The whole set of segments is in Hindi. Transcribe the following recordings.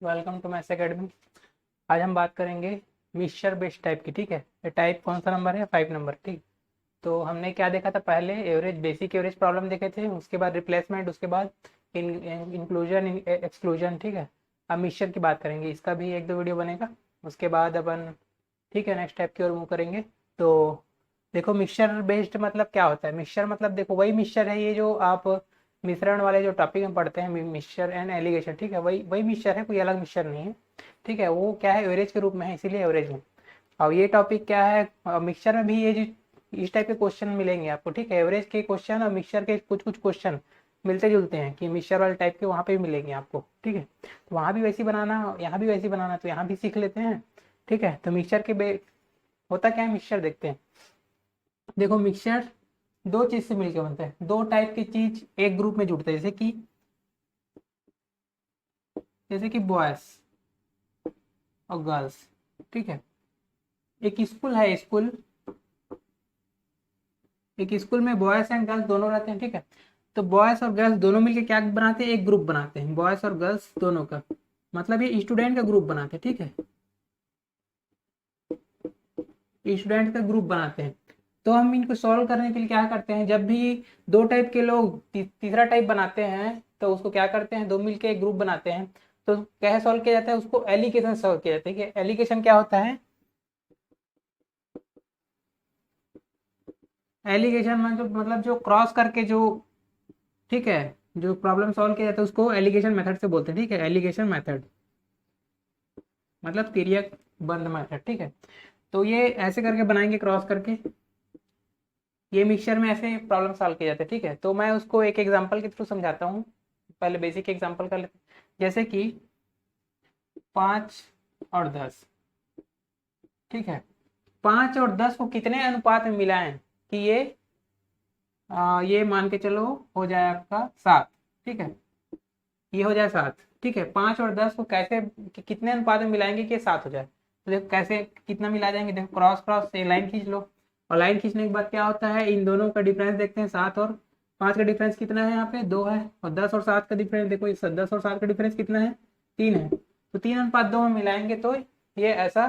Welcome to maths academy. आज हम बात करेंगे मिक्सचर बेस्ड टाइप की। ठीक है, ये टाइप कौन सा नंबर है? 5 नंबर। ठीक, तो हमने क्या देखा था? पहले एवरेज, बेसिक एवरेज प्रॉब्लम देखे थे, उसके बाद रिप्लेसमेंट, उसके बाद इंक्लूजन, एक्सक्लूजन। ठीक है, अब मिक्सचर की बात करेंगे, इसका भी एक दो वीडियो बनेगा। उसके बाद अपन, ठीक है, नेक्स्ट टाइप की ओर मूव करेंगे। तो देखो, मिक्सचर बेस्ड मतलब क्या होता है? मिक्सचर मतलब देखो वही मिक्सचर है, ये जो आप मिश्रण वाले जो टॉपिक में पढ़ते हैं, मिक्सचर एंड एलिगेशन। ठीक है, वही वही मिक्सचर है, कोई अलग मिक्सचर नहीं है। ठीक है, वो क्या है, एवरेज के रूप में है, इसीलिए एवरेज में। और ये टॉपिक क्या है, मिक्सचर में भी ये जो इस टाइप के क्वेश्चन मिलेंगे आपको। ठीक है, एवरेज के क्वेश्चन और मिक्सचर के कुछ कुछ क्वेश्चन मिलते जुलते हैं कि मिक्सचर वाले टाइप के वहाँ पे भी मिलेंगे आपको। ठीक है, तो वहाँ भी वैसी बनाना, यहाँ भी वैसी बनाना, तो यहाँ भी सीख लेते हैं। ठीक है, तो मिक्सचर के होता क्या है, मिक्सचर देखते हैं। देखो, मिक्सचर दो चीज से मिलकर बनता है, दो टाइप की चीज एक ग्रुप में जुड़ते हैं, जैसे कि बॉयज और गर्ल्स। ठीक है, एक स्कूल है, एक स्कूल में बॉयज एंड गर्ल्स दोनों रहते हैं। ठीक है, तो बॉयज और गर्ल्स दोनों मिलकर क्या बनाते हैं, एक ग्रुप बनाते हैं, बॉयज और गर्ल्स दोनों का, मतलब ये स्टूडेंट का ग्रुप बनाते हैं। ठीक है, स्टूडेंट का ग्रुप बनाते हैं। तो हम इनको सॉल्व करने के लिए क्या करते हैं, जब भी दो टाइप के लोग तीसरा टाइप बनाते हैं, तो उसको क्या करते हैं, दो मिलके एक ग्रुप बनाते हैं। तो क्या सॉल्व किया जाता है, उसको एलिगेशन सॉल्व किया जाता है। कि एलिगेशन क्या होता है, एलिगेशन मतलब जो क्रॉस करके जो, ठीक है, जो प्रॉब्लम सॉल्व किया जाता है उसको एलिगेशन मेथड से बोलते हैं। ठीक है, एलिगेशन मेथड मतलब तिर्यक बंद मेथड। ठीक है, तो ये ऐसे करके बनाएंगे, क्रॉस करके। ये मिक्सचर में ऐसे प्रॉब्लम सॉल्व किए जाते हैं। ठीक है, तो मैं उसको एक एग्जांपल के थ्रू समझाता हूँ। पहले बेसिक एग्जांपल कर लेते हैं, जैसे कि 5 और 10। ठीक है, 5 और 10 को कितने अनुपात में मिलाएं कि ये मान के चलो हो जाए आपका 7। ठीक है, ये हो जाए 7। ठीक है, 5 और 10 को कैसे कितने अनुपात में मिलाएंगे कि 7 हो जाए? तो देखो कैसे, कितना मिला जाएंगे, देखो क्रॉस क्रॉस से लाइन खींच लो। और लाइन खींचने के बाद क्या होता है, इन दोनों का डिफरेंस देखते हैं। 7 और 5 का डिफरेंस कितना है, यहाँ पे 2 है। और 10 और 7 का डिफरेंस देखो, 10 और 7 का डिफरेंस कितना है, 3 है। तो 3 अनुपात 2 में मिलाएंगे तो ये ऐसा,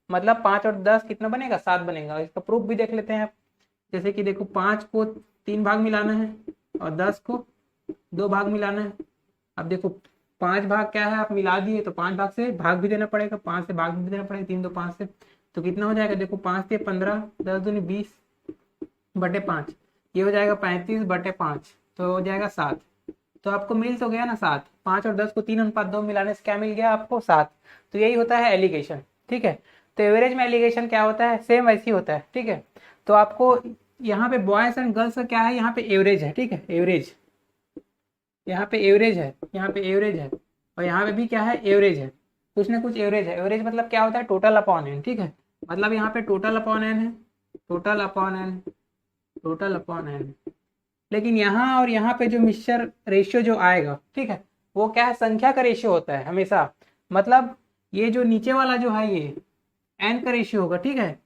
मतलब 5 और 10 कितना बनेगा, 7 बनेगा। इसका प्रूफ भी देख लेते हैं आप। जैसे कि देखो, 5 को 3 भाग मिलाना है और 10 को 2 भाग मिलाना है। अब देखो, 5 भाग क्या है, आप मिला दिए तो 5 भाग से भाग भी देना पड़ेगा, 5 से भाग भी देना पड़ेगा, 3 2 5 से। तो कितना हो जाएगा, देखो 5 से 15, 10 दूनी 20/5, ये हो जाएगा 35/5, तो हो जाएगा 7। तो आपको मिल तो गया ना 7। 5 और 10 को 3 अनुपात 2 मिलाने से क्या मिल गया आपको, 7। तो यही होता है एलिगेशन। ठीक है, तो एवरेज में एलिगेशन क्या होता है, सेम वैसे ही होता है। ठीक है, तो आपको यहाँ पे बॉयज एंड गर्ल्स का क्या है, यहाँ पे एवरेज है। ठीक है, एवरेज, यहाँ पे एवरेज है, यहाँ पे एवरेज है, और यहाँ पे भी क्या है, एवरेज है। कुछ ना कुछ एवरेज है। एवरेज मतलब क्या होता है, टोटल अपॉन एन। ठीक है, मतलब यहाँ पे टोटल अपॉन एन है, total upon N, total upon N. लेकिन यहाँ और यहाँ पे जो मिक्सचर रेशियो जो आएगा, ठीक है, वो क्या है, संख्या का रेशियो होता है हमेशा। मतलब ये जो नीचे वाला जो है, ये एन का रेशियो होगा। ठीक है,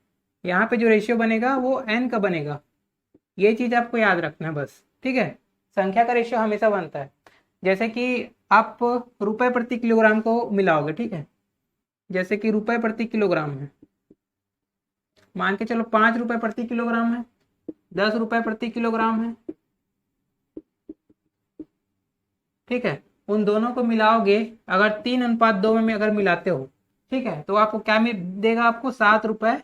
यहाँ पे जो रेशियो बनेगा वो एन का बनेगा। ये चीज आपको याद रखना है बस। ठीक है, संख्या का रेशियो हमेशा बनता है। जैसे कि आप रुपए प्रति किलोग्राम को मिलाओगे। ठीक है, जैसे कि रुपए प्रति किलोग्राम है, मान के चलो 5 रुपए प्रति किलोग्राम है, 10 रुपए प्रति किलोग्राम है। ठीक है, उन दोनों को मिलाओगे, अगर 3 अनुपात 2 में अगर मिलाते हो, ठीक है, तो आपको क्या देगा, आपको 7 रुपए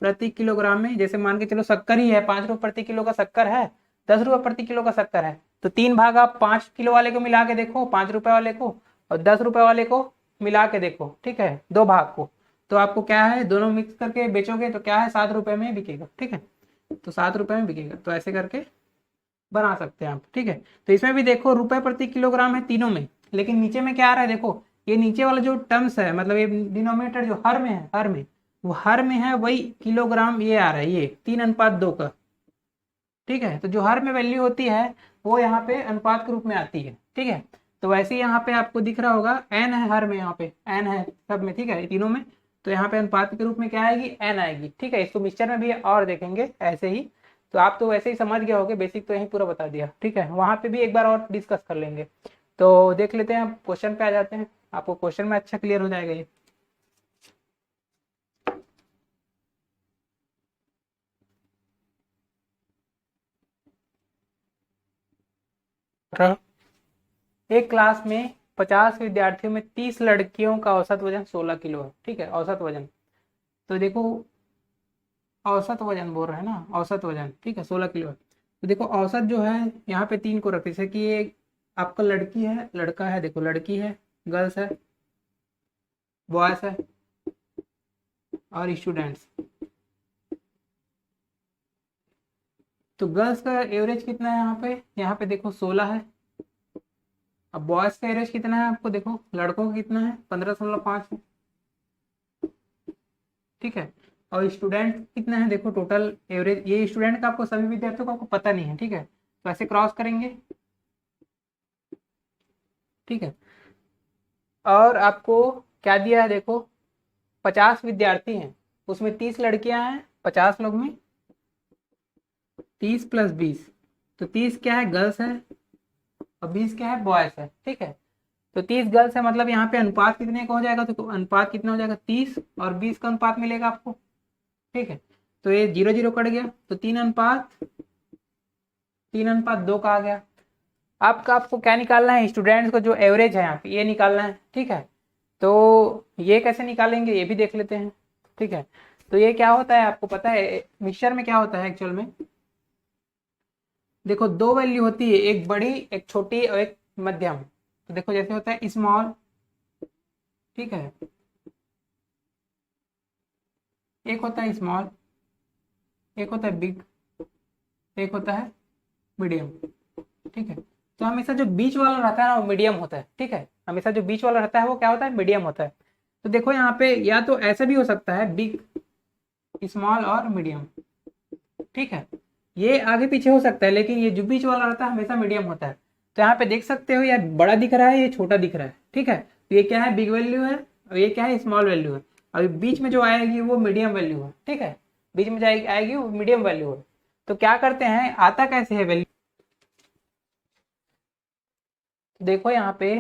प्रति किलोग्राम में। जैसे मान के चलो शक्कर ही है, 5 रुपए प्रति किलो का शक्कर है, 10 रुपए प्रति किलो का शक्कर है, तो 3 भाग आप 5 किलो वाले को मिला के देखो, 5 रुपए वाले को, और 10 रुपए वाले को मिला के देखो। ठीक है, 2 भाग को, तो आपको क्या है, दोनों मिक्स करके बेचोगे तो क्या है, 7 रुपए में बिकेगा। ठीक है, तो 7 रुपए में बिकेगा, तो ऐसे करके बना सकते हैं आप। ठीक है, तो इसमें भी देखो रुपए प्रति किलोग्राम है तीनों में, लेकिन नीचे में क्या आ रहा है, देखो ये नीचे वाला जो टर्म्स है, मतलब ये डिनोमिनेटर जो हर में है, हर में, वो हर में है वही किलोग्राम, ये आ रहा है, ये 3 अनुपात 2 का। ठीक है, तो जो हर में वैल्यू होती है वो यहाँ पे अनुपात के रूप में आती है। ठीक है, तो वैसे ही यहाँ पे आपको दिख रहा होगा, एन है हर में, यहाँ पे एन है सब में। ठीक है, तीनों में, तो यहाँ पे अनुपात के रूप में क्या आएगी, एन आएगी। ठीक है, इसको मिक्सचर में भी और देखेंगे ऐसे ही। तो आप तो वैसे ही समझ गए होगे, बेसिक तो यही पूरा बता दिया। ठीक है, वहाँ पे भी एक बार और डिस्कस कर लेंगे। तो देख लेते हैं, क्वेश्चन पे आ जाते हैं। आपको क्वेश्चन में अच्छा क्लियर हो जाएगा ये। एक क्लास में 50 विद्यार्थियों में 30 लड़कियों का औसत वजन 16 किलो है, ठीक है, औसत वजन। तो देखो औसत वजन बोल रहे हैं ना, औसत वजन, ठीक है, 16 किलो है। तो देखो औसत जो है यहाँ पे 3 को रखते, जैसे कि ये आपका लड़की है, लड़का है, देखो लड़की है, गर्ल्स है, बॉयज है और स्टूडेंट्स। तो गर्ल्स का एवरेज कितना है यहाँ पे देखो 16 है। अब बॉयज का एवरेज कितना है आपको देखो, लड़कों का कितना है 15.5 है, ठीक है। और स्टूडेंट कितना है देखो, टोटल एवरेज, ये स्टूडेंट का आपको सभी विद्यार्थियों को आपको पता नहीं है, ठीक है, तो ऐसे क्रॉस करेंगे, ठीक है। और आपको क्या दिया है देखो, 50 विद्यार्थी हैं, उसमें 30 लड़कियां हैं, 50 लोग में 30 + 20, तो 30 क्या है गर्ल्स है और 20 क्या है बॉयज है, ठीक है। तो 30 गर्ल्स है, मतलब यहाँ पे अनुपात कितने का हो जाएगा, तो अनुपात कितना हो जाएगा 30 और 20 का अनुपात मिलेगा आपको, ठीक है। तो ये 0 0 कट गया, तो 3:2 का आ गया। आपको क्या निकालना है, स्टूडेंट्स को जो एवरेज है यहाँ पे ये निकालना है, ठीक है। तो ये कैसे निकालेंगे ये भी देख लेते हैं, ठीक है। तो ये क्या होता है आपको पता है, मिक्सचर में क्या होता है एक्चुअल में, देखो दो वैल्यू होती है, एक बड़ी एक छोटी और एक मध्यम। तो देखो जैसे होता है स्मॉल, ठीक है, एक होता है स्मॉल, एक होता है बिग, एक होता है मीडियम, ठीक है। तो हमेशा जो बीच वाला रहता है ना वो मीडियम होता है, ठीक है, हमेशा जो बीच वाला रहता है वो क्या होता है, मीडियम होता है। तो देखो यहाँ पे या तो ऐसा भी हो सकता है बिग, स्मॉल और मीडियम, ठीक है, ये आगे पीछे हो सकता है, लेकिन ये जो बीच वाला रहता है हमेशा मीडियम होता है। तो यहाँ पे देख सकते हो ये बड़ा दिख रहा है, ये छोटा दिख रहा है, ठीक है। तो ये क्या है, बिग वैल्यू है और ये क्या है, स्मॉल वैल्यू है। और बीच में जो आएगी वो मीडियम वैल्यू है, ठीक है, बीच में जाएगी आएगी वो मीडियम वैल्यू है। तो क्या करते हैं, आता कैसे है वैल्यू, देखो यहाँ पे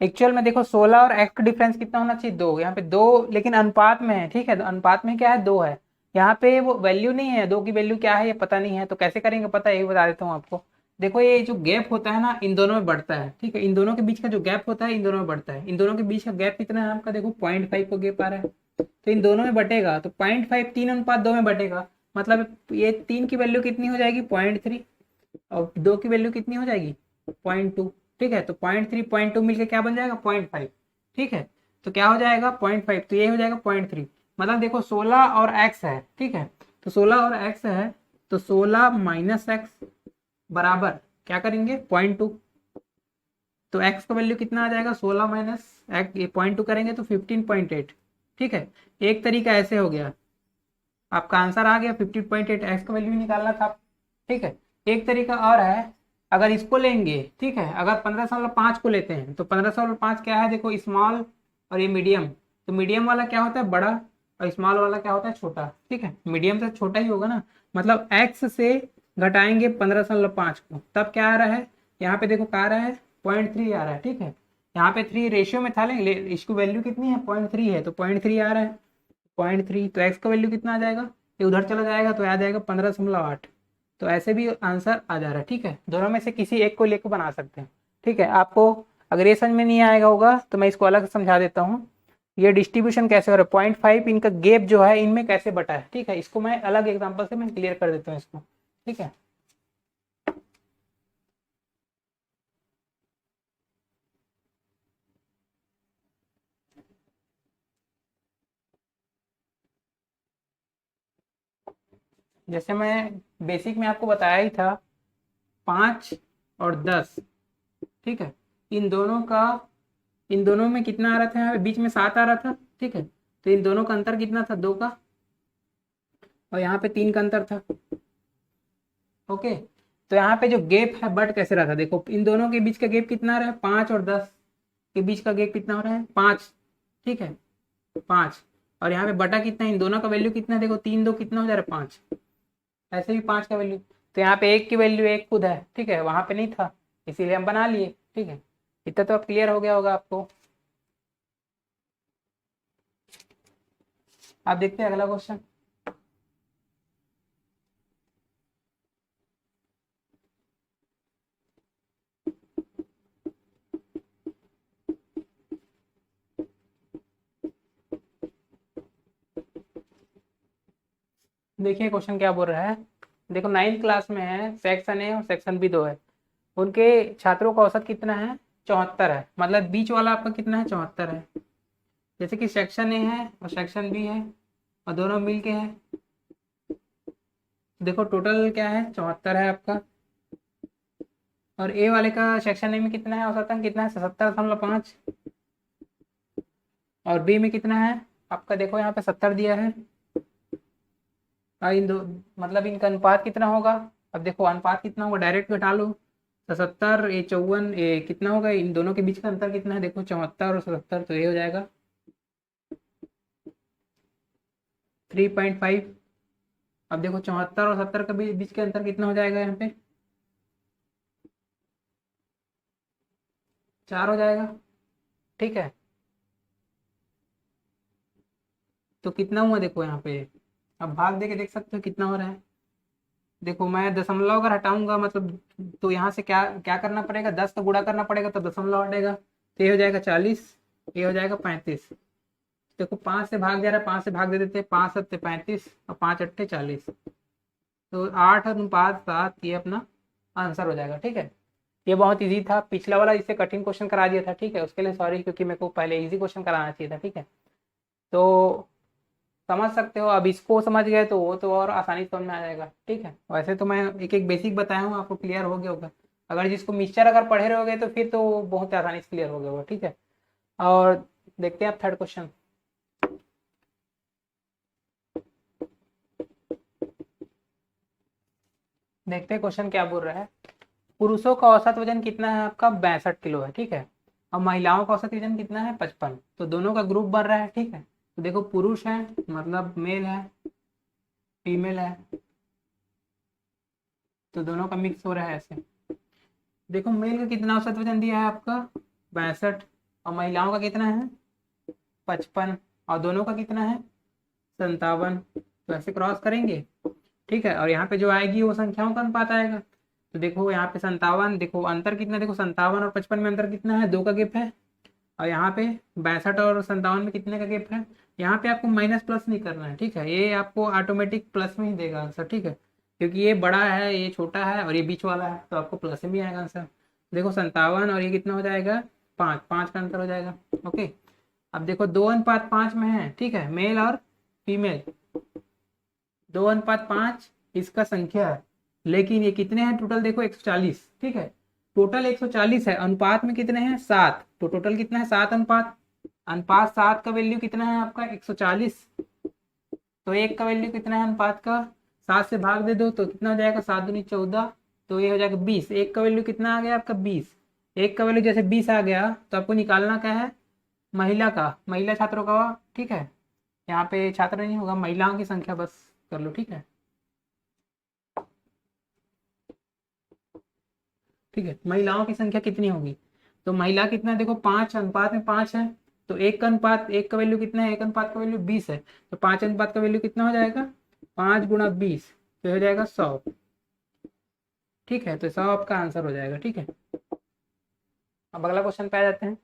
एक्चुअल में देखो 16 और x का डिफरेंस कितना होना चाहिए, 2, यहाँ पे 2, लेकिन अनुपात में है, ठीक है, तो अनुपात में क्या है 2 है। यहाँ पे वो वैल्यू नहीं है, 2 की वैल्यू क्या है ये पता नहीं है, तो कैसे करेंगे पता है, यही बता देता हूँ आपको। देखो ये जो गैप होता है ना इन दोनों में बढ़ता है, ठीक है, इन दोनों के बीच का जो गैप होता है इन दोनों में बढ़ता है। इन दोनों के बीच का गैप कितना है आपका देखो 0.5 को गैप आ रहा है, तो इन दोनों में बटेगा, तो 0.5 3:2 में बटेगा, मतलब ये 3 की वैल्यू कितनी हो जाएगी 0.3 और 2 की वैल्यू कितनी हो जाएगी 0.2, ठीक है। तो 0.3 0.2 मिलकर क्या बन जाएगा 0.5, ठीक है। तो क्या हो जाएगा 0.5, तो ये हो जाएगा 0.3, मतलब देखो 16 और x है, ठीक है, तो 16 और x है, तो 16 - x बराबर क्या करेंगे 0.2, तो x का वैल्यू कितना आ जाएगा 16 माइनस x, ये 0.2 करेंगे तो 15.8, ठीक है। एक तरीका ऐसे हो गया, आपका आंसर आ गया 15.8, एक्स का वैल्यू निकालना था, ठीक है। एक तरीका और है, अगर इसको लेंगे, ठीक है, अगर 15/5 को लेते हैं तो 15/5 क्या है देखो, स्मॉल और ये मीडियम, तो मीडियम वाला क्या होता है बड़ा और स्मॉल वाला क्या होता है छोटा, ठीक है, मीडियम से छोटा ही होगा ना, मतलब एक्स से घटाएंगे 15/5 को, तब क्या आ रहा है, यहाँ पे देखो क्या आ रहा है 0.3 आ रहा है, ठीक है। यहाँ पे 3 रेशियो में था, लेंगे इसकी वैल्यू कितनी है 0.3 है, तो 0.3 आ रहा है 0.3, तो एक्स का वैल्यू कितना आ जाएगा, ये उधर चला जाएगा तो आ जाएगा 15.8। तो ऐसे भी आंसर आ जा रहा है, ठीक है, दोनों में से किसी एक को लेकर बना सकते हैं, ठीक है। आपको अगर ये समझ में नहीं आएगा होगा तो मैं इसको अलग समझा देता हूँ, ये डिस्ट्रीब्यूशन कैसे हो रहा है, 0.5 इनका गैप जो है इनमें कैसे बटा है, ठीक है, इसको मैं अलग एग्जाम्पल से मैं क्लियर कर देता हूँ इसको, ठीक है। जैसे मैं बेसिक में आपको बताया ही था 5 और 10, ठीक है, इन दोनों का, इन दोनों में कितना आ रहा था, यहाँ पे बीच में 7 आ रहा था, ठीक है, तो इन दोनों का अंतर कितना था 2 का, और यहाँ पे 3 का अंतर था, ओके। तो यहाँ पे जो गैप है बट कैसे रहा था, देखो इन दोनों के बीच का गैप कितना आ रहा है 5 और 10 के बीच का गैप कितना हो रहा है 5, ठीक है, 5, और यहाँ पे बटा कितना है, इन दोनों का वैल्यू कितना है देखो 3 2 कितना हो जा रहा है 5, ऐसे भी 5 का वैल्यू, तो यहाँ पे 1 की वैल्यू 1 खुद है, ठीक है, वहां पे नहीं था इसीलिए हम बना लिए, ठीक है। इतना तो अब क्लियर हो गया होगा आपको। आप देखते हैं अगला क्वेश्चन। देखिए क्वेश्चन क्या बोल रहा है। देखो 9th क्लास में है, सेक्शन ए और सेक्शन बी दो है। उनके छात्रों का औसत कितना है? 74 है। मतलब बीच वाला आपका कितना है? 74 है। जैसे कि सेक्शन ए है और सेक्शन बी है और दोनों मिल के है। देखो टोटल क्या है? 74 है आपका। और ए वाले का सेक्शन ए में कितना है औसतन? कितना है? 77.5। और बी में कितना है आपका? देखो यहाँ पे 70 दिया है। और इन दो मतलब इनका अनुपात कितना होगा? अब देखो अनुपात कितना होगा, डायरेक्ट घटा लो। 77 ये 54 ये कितना होगा? इन दोनों के बीच का अंतर कितना है? देखो 74 और 77, तो ये हो जाएगा 3.5। अब देखो 74 और 70 के बीच के अंतर कितना हो जाएगा? यहाँ पे 4 हो जाएगा। ठीक है, तो कितना हुआ देखो यहाँ पे। अब भाग दे के देख सकते हो कितना हो रहा है। देखो मैं दशमलव अगर हटाऊंगा मतलब, तो यहाँ से क्या क्या करना पड़ेगा? 10 का गुणा करना पड़ेगा तो दशमलव हटेगा, तो ये हो जाएगा 40, ये हो जाएगा 35। देखो 5 से भाग जा रहा है, 5 से भाग दे देते हैं, 5 सत्ते 35 और 5 अट्ठे 40। तो 8:7 ये अपना आंसर हो जाएगा। ठीक है, ये बहुत इजी था। पिछला वाला इससे कठिन क्वेश्चन करा दिया था, ठीक है, उसके लिए सॉरी, क्योंकि मेरे को पहले इजी क्वेश्चन कराना चाहिए था। ठीक है, तो समझ सकते हो। अब इसको समझ गए तो वो तो और आसानी से समझ में आ जाएगा। ठीक है, वैसे तो मैं एक एक बेसिक बताया हूँ, आपको क्लियर हो गया होगा। अगर जिसको मिक्सचर अगर पढ़े रहोगे तो फिर तो बहुत आसानी से क्लियर हो गया होगा। ठीक है, और देखते हैं आप थर्ड क्वेश्चन। देखते हैं क्वेश्चन क्या बोल रहा है। पुरुषों का औसत वजन कितना है आपका? 62 किलो है। ठीक है, और महिलाओं का औसत वजन कितना है? 55। तो दोनों का ग्रुप बन रहा है। ठीक है, तो देखो पुरुष है मतलब मेल है, फीमेल है, तो दोनों का मिक्स हो रहा है ऐसे। देखो मेल का कितना औसत वजन दिया है आपका? 62। और महिलाओं का कितना है? 55। और दोनों का कितना है? 57। तो ऐसे क्रॉस करेंगे। ठीक है, और यहाँ पे जो आएगी वो संख्याओं का अनुपात आएगा। तो देखो यहाँ पे 57, देखो अंतर कितना, देखो 57 और 55 में अंतर कितना है? 2 का गैप है। और यहाँ पे 62 और 57 में कितने का गैप है? यहाँ पे आपको माइनस प्लस नहीं करना है। ठीक है, ये आपको ऑटोमेटिक प्लस में ही देगा आंसर। ठीक है, क्योंकि ये बड़ा है, ये छोटा है और ये बीच वाला है, तो आपको प्लस में ही आएगा आंसर। देखो 57 और ये कितना हो जाएगा? 5, 5 का अंतर हो जाएगा। ओके, अब देखो 2:5 में है। ठीक है, मेल और फीमेल 2:5 इसका संख्या है, लेकिन ये कितने हैं टोटल? देखो 140। ठीक है, टोटल 140 है, अनुपात में कितने हैं? 7। तो टोटल कितना है? 7 अनुपात। अनुपात 7 का वैल्यू कितना है आपका? 140। तो 1 का वैल्यू कितना है अनुपात का? 7 से भाग दे दो तो कितना हो जाएगा? 7 दूनी 14, तो ये हो जाएगा 20। 1 का वैल्यू कितना आ गया आपका? 20। 1 का वैल्यू जैसे 20 आ गया तो आपको निकालना क्या है? महिला का, महिला छात्रों का। ठीक है, यहाँ पे छात्र नहीं होगा, महिलाओं की संख्या बस कर लो। ठीक है, ठीक है, महिलाओं की संख्या कितनी होगी? तो महिला कितना है? देखो 5 अनुपात में 5 है। तो एक का अनुपात, एक का वैल्यू कितना है? एक अनुपात का वैल्यू 20 है। तो 5 अनुपात का वैल्यू कितना हो जाएगा? 5 गुणा 20, तो हो जाएगा 100। ठीक है, तो 100 आपका आंसर हो जाएगा। ठीक है, अब अगला क्वेश्चन पे आ जाते हैं।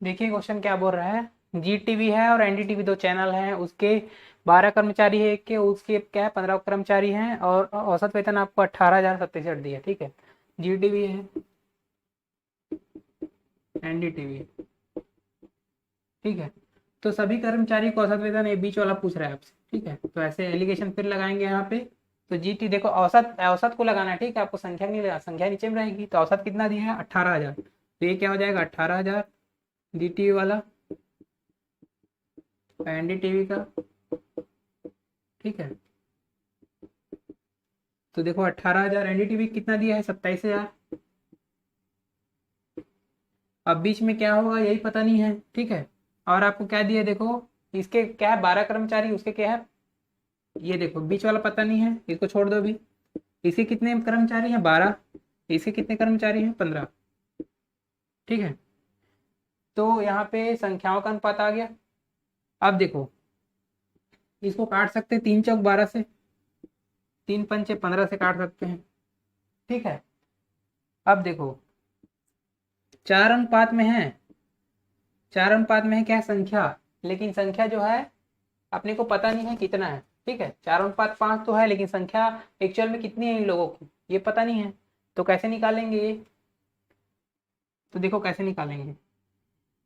देखिए क्वेश्चन क्या बोल रहा है। जी टीवी है और एनडीटीवी दो चैनल हैं, उसके 12 कर्मचारी है, एक के उसके क्या है 15 कर्मचारी हैं, और औसत वेतन आपको 18,067 दिया। ठीक है, जी टीवी है, एनडीटीवी। ठीक है, तो सभी कर्मचारी को औसत वेतन ये बीच वाला पूछ रहा है आपसे। ठीक है, तो ऐसे एलिगेशन फिर लगाएंगे यहाँ पे। तो जीटी देखो औसत, औसत को लगाना है। ठीक है, आपको संख्या नहीं लगा, संख्या नीचे में रहेगी। तो औसत कितना दिया है? 18,000। तो ये क्या हो जाएगा? 18,000 जीटीवी वाला, एनडीटीवी का। ठीक है, तो देखो 18,000 एनडीटीवी कितना दिया है? 27,000। अब बीच में क्या होगा यही पता नहीं है। ठीक है, और आपको क्या दिया देखो, इसके क्या है 12 कर्मचारी, उसके क्या है ये देखो बीच वाला पता नहीं है, इसको छोड़ दो भी। इसके कितने कर्मचारी हैं 12, इसके कितने कर्मचारी हैं 15। ठीक है, तो यहाँ पे संख्याओं का अनुपात आ गया। अब देखो इसको काट सकते हैं 3 चौक 12 से, 3 पंचे 15 से काट सकते हैं। ठीक है, अब देखो 4 अनुपात में है, 4 अनुपात में है क्या है संख्या, लेकिन संख्या जो है अपने को पता नहीं है कितना है। ठीक है, 4 अनुपात 5 तो है, लेकिन संख्या एक्चुअल में कितनी है इन लोगों की ये पता नहीं है। तो कैसे निकालेंगे ये, तो देखो कैसे निकालेंगे।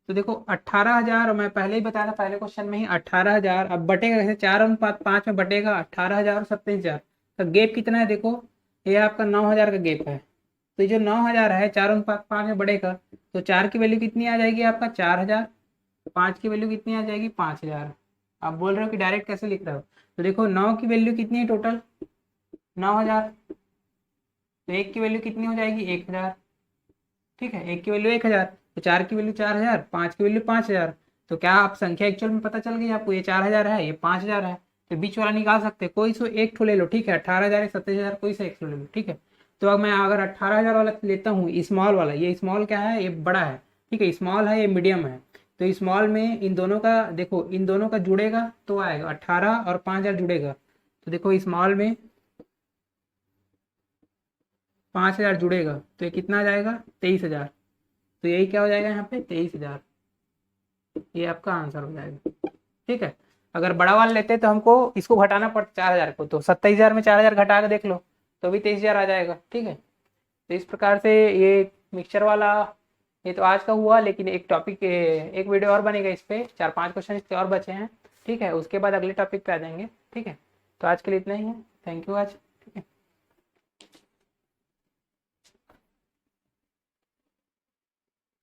तो देखो 18,000, मैं पहले ही बताया था पहले क्वेश्चन में ही 18,000, अब बटेगा कैसे 4 अनुपात 5 में बटेगा 18,000 और 27,000 का गैप कितना है, देखो ये आपका 9,000 का गैप है। तो ये जो 9,000 है 4 अनुपात 5 में बढ़ेगा, तो 4 की वैल्यू कितनी आ जाएगी आपका 4,000, 5 की वैल्यू कितनी आ जाएगी 5,000। आप बोल रहे हो कि डायरेक्ट कैसे लिख रहे हो, तो देखो 9 की वैल्यू कितनी है टोटल 9,000, तो 1 की वैल्यू कितनी हो जाएगी 1,000। ठीक है, 1 की वैल्यू 1,000, तो 4 की वैल्यू 4,000, 5 की वैल्यू 5,000। तो क्या आप संख्या एक्चुअल में पता चल गई आपको, ये 4,000 है ये 5,000 है, तो बीच वाला निकाल सकते हैं, कोई सो एक ठो ले लो। ठीक है, 18,000 27,000 कोई सा एक ठो ले लो। ठीक है, तो अब मैं अगर 18,000 वाला लेता हूँ स्मॉल वाला, ये स्मॉल क्या है ये बड़ा है। ठीक है, स्मॉल है ये मीडियम है, तो स्मॉल में इन दोनों का देखो, इन दोनों का जुड़ेगा तो आएगा 18 और 5,000 जुड़ेगा, तो देखो स्मॉल में 5,000 जुड़ेगा तो ये कितना आ जाएगा 23,000। तो यही क्या हो जाएगा यहाँ पे 23,000, ये आपका आंसर हो जाएगा। ठीक है, अगर बड़ा वाला लेते तो हमको इसको घटाना पड़ता 4,000 को, तो 27,000 में 4,000 घटा के देख लो तो भी 23,000 आ जाएगा। ठीक है, तो इस प्रकार से ये मिक्सचर वाला ये तो आज का हुआ, लेकिन एक टॉपिक एक वीडियो और बनेगा इस पे, 4-5 क्वेश्चन इसके और बचे हैं। ठीक है, उसके बाद अगले टॉपिक पे आ जाएंगे। ठीक है, तो आज के लिए इतना ही है, थैंक यू आज।